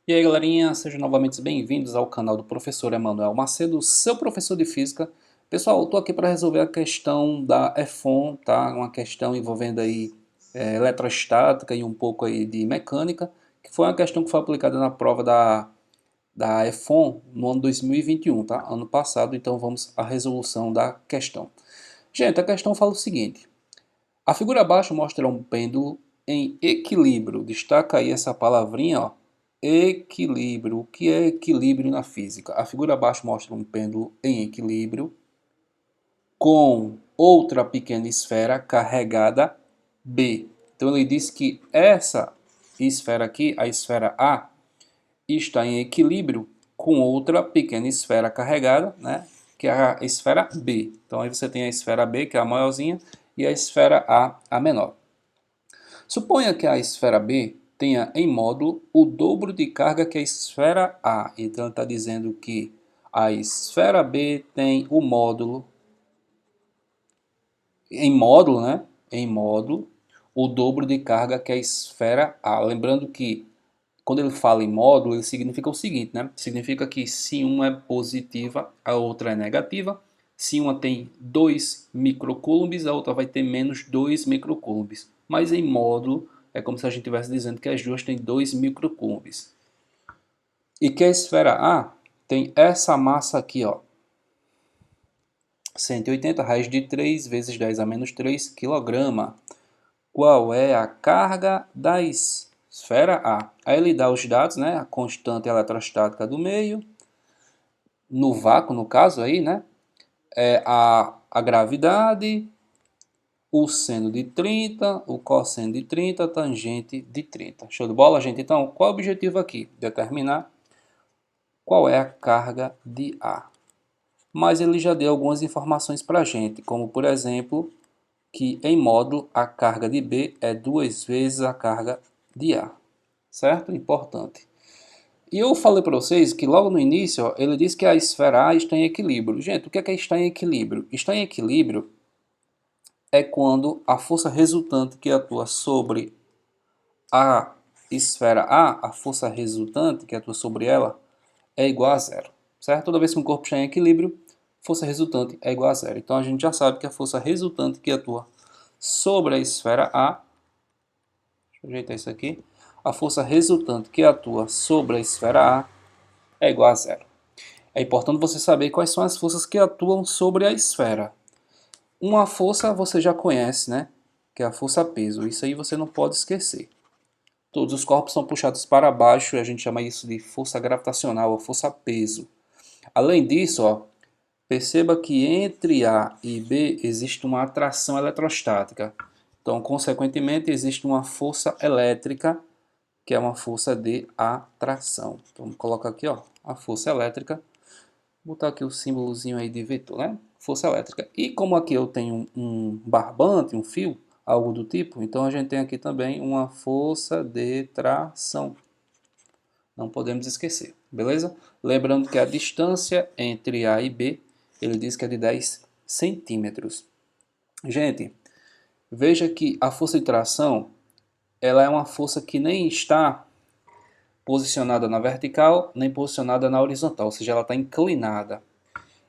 E aí galerinha, sejam novamente bem-vindos ao canal do professor Emanuel Macedo, seu professor de física. Pessoal, eu estou aqui para resolver a questão da EFON, tá? Uma questão envolvendo aí eletrostática e um pouco aí de mecânica, que foi uma questão que foi aplicada na prova da EFON no ano 2021, tá? Ano passado, então vamos à resolução da questão. Gente, a questão fala o seguinte: a figura abaixo mostra um pêndulo em equilíbrio. Destaca aí essa palavrinha, ó. Equilíbrio. O que é equilíbrio na física? A figura abaixo mostra um pêndulo em equilíbrio com outra pequena esfera carregada B. Então ele diz que essa esfera aqui, a esfera A, está em equilíbrio com outra pequena esfera carregada, né, que é a esfera B. Então aí você tem a esfera B, que é a maiorzinha, e a esfera A menor. Suponha que a esfera B tenha em módulo o dobro de carga que a esfera A. Então está dizendo que a esfera B tem o módulo, né? Em módulo, o dobro de carga que a esfera A. Lembrando que quando ele fala em módulo, ele significa o seguinte, né? Significa que se uma é positiva, a outra é negativa. Se uma tem 2 microcoulombs, a outra vai ter menos 2 microcoulombs. Mas em módulo, é como se a gente estivesse dizendo que as duas têm 2 microcoulombs. E que a esfera A tem essa massa aqui, ó. 180 raiz de 3 vezes 10 a menos 3 kg. Qual é a carga da esfera A? Aí ele dá os dados, né? A constante eletrostática do meio, no vácuo, no caso aí, né? A gravidade, o seno de 30, o cosseno de 30, a tangente de 30. Show de bola, gente? Então, qual é o objetivo aqui? Determinar qual é a carga de A. Mas ele já deu algumas informações para a gente, como por exemplo, que em módulo a carga de B é 2 vezes a carga de A. Certo? Importante. E eu falei para vocês que logo no início, ó, ele disse que a esfera A está em equilíbrio. Gente, o que é estar em equilíbrio? Estar em equilíbrio é quando a força resultante que atua sobre a esfera A, a força resultante que atua sobre ela, é igual a zero. Certo? Toda vez que um corpo está em equilíbrio, força resultante é igual a zero. Então a gente já sabe que a força resultante que atua sobre a esfera A, deixa eu ajeitar isso aqui, a força resultante que atua sobre a esfera A é igual a zero. É importante você saber quais são as forças que atuam sobre a esfera. Uma força você já conhece, né? Que é a força peso. Isso aí você não pode esquecer. Todos os corpos são puxados para baixo e a gente chama isso de força gravitacional ou força peso. Além disso, ó, perceba que entre A e B existe uma atração eletrostática. Então, consequentemente, existe uma força elétrica, que é uma força de atração. Então, vamos colocar aqui, ó, a força elétrica. Vou botar aqui o símbolozinho aí de vetor, né? Força elétrica. E como aqui eu tenho um barbante, um fio, algo do tipo, então a gente tem aqui também uma força de tração. Não podemos esquecer, beleza? Lembrando que a distância entre A e B, ele diz que é de 10 centímetros. Gente, veja que a força de tração, ela é uma força que nem está posicionada na vertical, nem posicionada na horizontal, ou seja, ela está inclinada.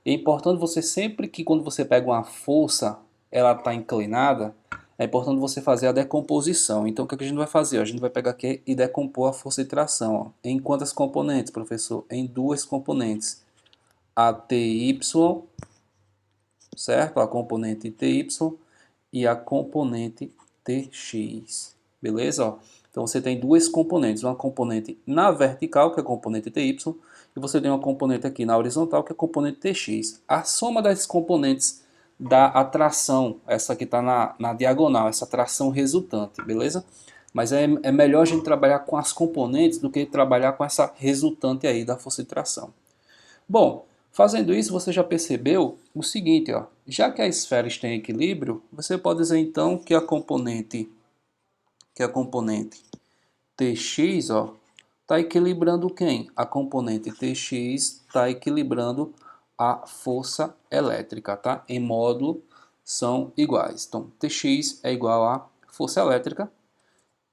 É importante você sempre que quando você pega uma força, ela está inclinada, é importante você fazer a decomposição. Então o que a gente vai fazer? A gente vai pegar aqui e decompor a força de tração. Ó. Em quantas componentes, professor? Em duas componentes. A TY, certo? A componente TY e a componente TX. Beleza? Ó. Então você tem duas componentes, uma componente na vertical, que é a componente TY, e você tem uma componente aqui na horizontal, que é a componente TX. A soma das componentes dá a tração, essa que está na diagonal, essa tração resultante, beleza? Mas é melhor a gente trabalhar com as componentes do que trabalhar com essa resultante aí da força de tração. Bom, fazendo isso, você já percebeu o seguinte, ó, já que a esfera está em equilíbrio, você pode dizer então que a componente Tx, ó, está equilibrando quem? A componente Tx está equilibrando a força elétrica, tá? Em módulo são iguais. Então, Tx é igual a força elétrica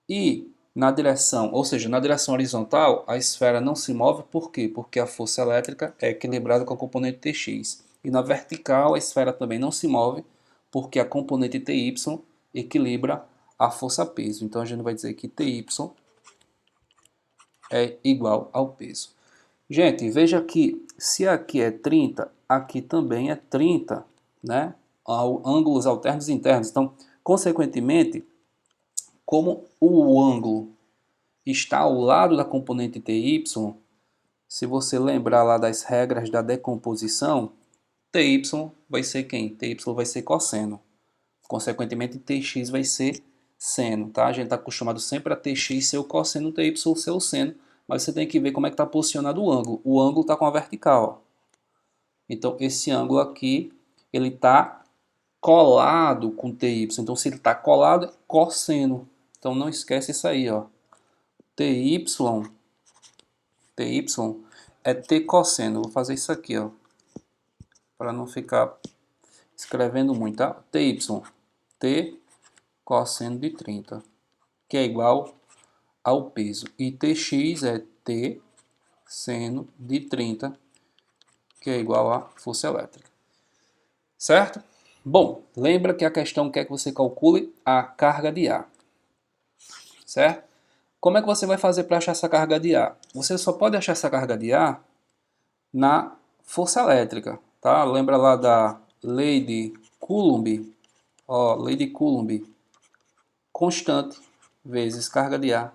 e Na direção, ou seja, na direção horizontal, a esfera não se move, por quê? Porque a força elétrica é equilibrada com a componente Tx. E na vertical, a esfera também não se move, porque a componente Ty equilibra a força-peso. Então a gente vai dizer que Ty é igual ao peso. Gente, veja que se aqui é 30, aqui também é 30, né? Ângulos alternos e internos. Então, consequentemente, como o ângulo está ao lado da componente Ty, se você lembrar lá das regras da decomposição, Ty vai ser quem? Ty vai ser cosseno. Consequentemente, Tx vai ser seno, tá? A gente está acostumado sempre a Tx ser o cosseno, Ty ser o seno, mas você tem que ver como é que está posicionado o ângulo. O ângulo está com a vertical. Então, esse ângulo aqui, ele está colado com Ty. Então, se ele está colado, é cosseno. Então, não esquece isso aí, ó. Ty é T cosseno. Vou fazer isso aqui, ó, para não ficar escrevendo muito, tá? T cosseno de 30, que é igual ao peso. E Tx é T seno de 30, que é igual à força elétrica. Certo? Bom, lembra que a questão quer que você calcule a carga de ar. Certo? Como é que você vai fazer para achar essa carga de ar? Você só pode achar essa carga de ar na força elétrica, tá? Lembra lá da lei de Coulomb? Ó, lei de Coulomb. Constante vezes carga de A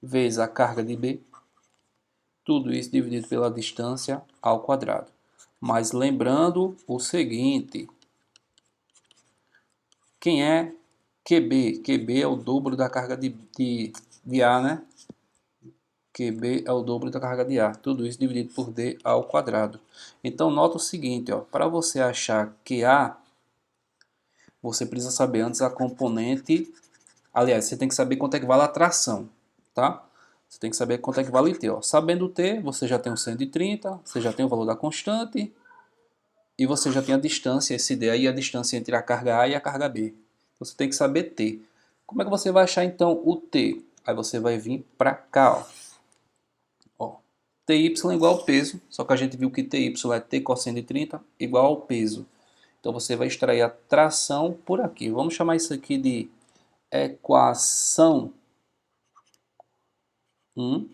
vezes a carga de B. Tudo isso dividido pela distância ao quadrado. Mas lembrando o seguinte. Quem é QB? QB é o dobro da carga de A, né? QB é o dobro da carga de ar. Tudo isso dividido por D ao quadrado. Então, nota o seguinte, ó, para você achar QA, você precisa saber antes a componente. Aliás, você tem que saber quanto é que vale a tração, tá? Você tem que saber quanto é que vale T. Ó. Sabendo T, você já tem o 130, você já tem o valor da constante e você já tem a distância, esse D aí, a distância entre a carga A e a carga B. Então, você tem que saber T. Como é que você vai achar, então, o T? Aí você vai vir para cá, ó. Ty igual ao peso, só que a gente viu que Ty é T cosseno de 30 igual ao peso. Então você vai extrair a tração por aqui. Vamos chamar isso aqui de equação 1.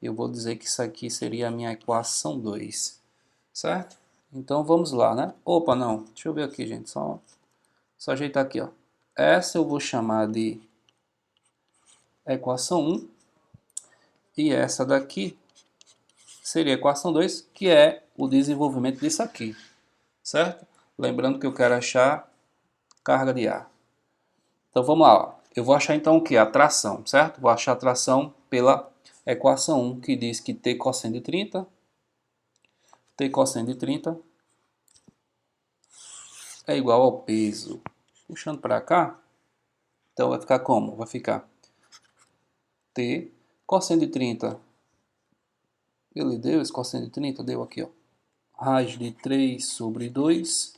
Eu vou dizer que isso aqui seria a minha equação 2. Certo? Então vamos lá, né? Opa, não. Deixa eu ver aqui, gente. Só ajeitar aqui, ó. Essa eu vou chamar de equação 1. E essa daqui seria a equação 2, que é o desenvolvimento disso aqui. Certo? Lembrando que eu quero achar carga de ar. Então vamos lá. Ó. Eu vou achar então o que? A tração, certo? Vou achar a tração pela equação 1, que diz que T cosseno de 30, T cosseno de 30 é igual ao peso. Puxando para cá, então vai ficar como? Vai ficar T cosseno de 30. Ele deu esse cosseno de 30? Deu aqui, ó. Raiz de 3 sobre 2.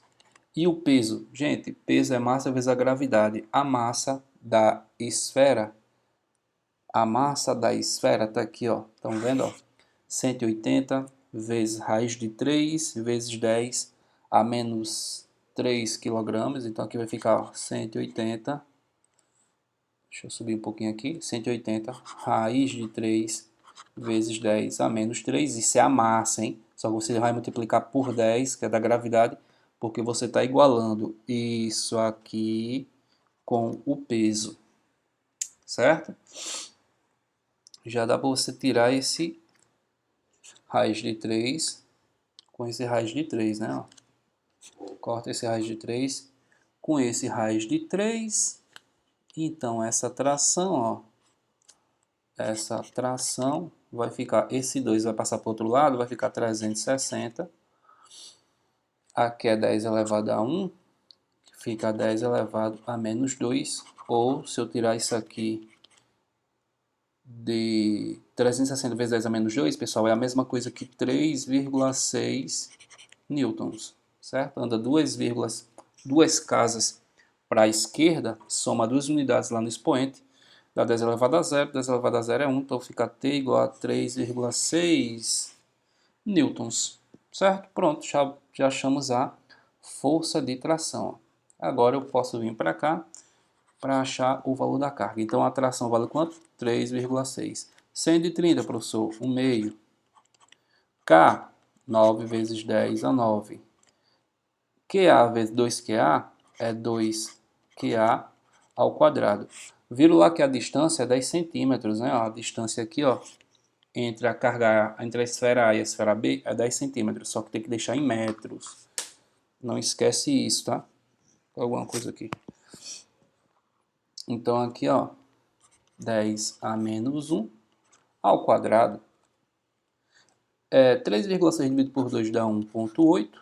E o peso? Gente, peso é massa vezes a gravidade. A massa da esfera está aqui, ó. Estão vendo? Ó? 180 vezes raiz de 3 vezes 10 a menos 3 kg. Então aqui vai ficar ó, 180. Deixa eu subir um pouquinho aqui. 180 raiz de 3 vezes 10 a menos 3. Isso é a massa, hein? Só que você vai multiplicar por 10, que é da gravidade, porque você está igualando isso aqui com o peso. Certo? Já dá para você tirar esse raiz de 3 com esse raiz de 3, né? Ó. Corta esse raiz de 3 com esse raiz de 3. Então, essa tração, ó, essa tração vai ficar, esse 2 vai passar para o outro lado, vai ficar 360. Aqui é 10 elevado a 1, fica 10 elevado a menos 2. Ou, se eu tirar isso aqui de 360 vezes 10 a menos 2, pessoal, é a mesma coisa que 3,6 newtons, certo? Anda duas casas para a esquerda, soma duas unidades lá no expoente, Dá 10 elevado a zero, 10 elevado a zero é 1, então fica T igual a 3,6 newtons, certo? Pronto, já achamos a força de tração. Agora eu posso vir para cá para achar o valor da carga. Então a tração vale quanto? 3,6. 130, professor, 1 meio. K, 9 vezes 10 a 9. QA vezes 2QA é 2QA ao quadrado. Viram lá que a distância é 10 centímetros, né? A distância aqui, ó, entre a carga A, entre a esfera A e a esfera B é 10 centímetros, só que tem que deixar em metros. Não esquece isso, tá? Alguma coisa aqui. Então aqui, ó, 10 a menos 1 ao quadrado. 3,6 dividido por 2 dá 1,8.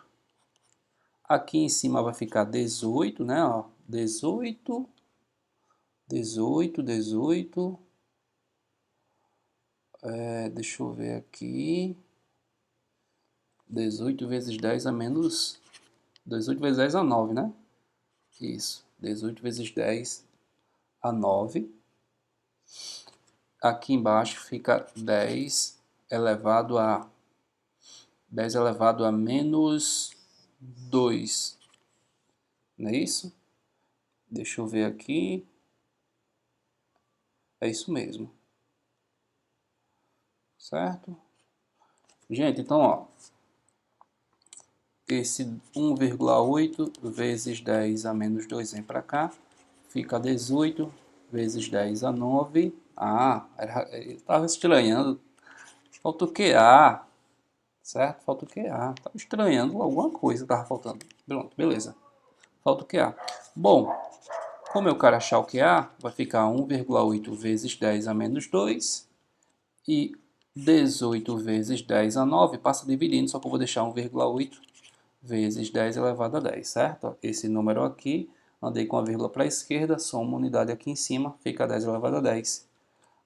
Aqui em cima vai ficar 18, né? Ó, 18, 18, 18. Deixa eu ver aqui. 18 vezes 10 a menos... 18 vezes 10 a 9, né? Isso. 18 vezes 10 a 9. Aqui embaixo fica 10 elevado a... 10 elevado a menos 2. Não é isso? Deixa eu ver aqui. É isso mesmo. Certo? Gente, então, ó. Esse 1,8 vezes 10 a menos 2 vem para cá. Fica 18 vezes 10 a 9. Ah, estava estranhando. Falta o QA. Certo? Falta o QA. Estava estranhando alguma coisa. Estava faltando. Pronto, beleza. Falta o QA. Bom, como eu quero achar o QA, vai ficar 1,8 vezes 10 a menos 2. E 18 vezes 10 a 9. Passa dividindo, só que eu vou deixar 1,8 vezes 10 elevado a 10, certo? Esse número aqui, andei com a vírgula para a esquerda, soma uma unidade aqui em cima, fica 10 elevado a 10.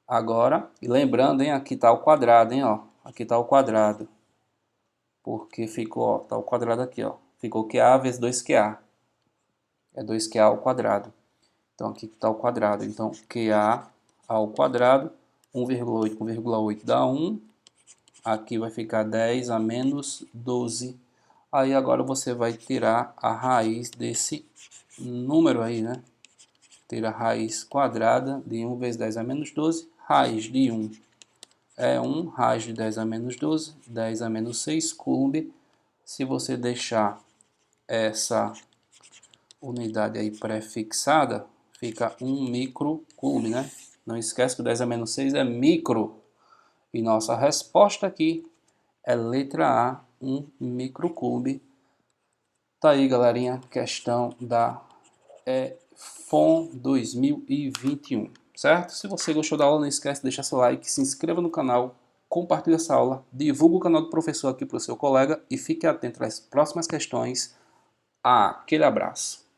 Agora, e lembrando, hein, aqui está o quadrado, hein, ó. Aqui está o quadrado. Porque ficou, ó, tá o quadrado aqui, ó. Ficou QA vezes 2QA. É 2QA ao quadrado. Então aqui está o quadrado. Então QA ao quadrado, 1,8 com 1,8 dá 1. Aqui vai ficar 10 a menos 12. Aí agora você vai tirar a raiz desse número aí, né? Tira a raiz quadrada de 1 vezes 10 a menos 12. Raiz de 1 é 1. Raiz de 10 a menos 12. 10 a menos 6 coulomb. Se você deixar essa unidade aí prefixada, fica 1 microcoulomb, né? Não esquece que 10 a menos 6 é micro. E nossa resposta aqui é letra A, 1 microcoulomb. Tá aí, galerinha, questão da FON 2021, certo? Se você gostou da aula, não esquece de deixar seu like, se inscreva no canal, compartilhe essa aula, divulgue o canal do professor aqui para o seu colega e fique atento às próximas questões. Aquele abraço!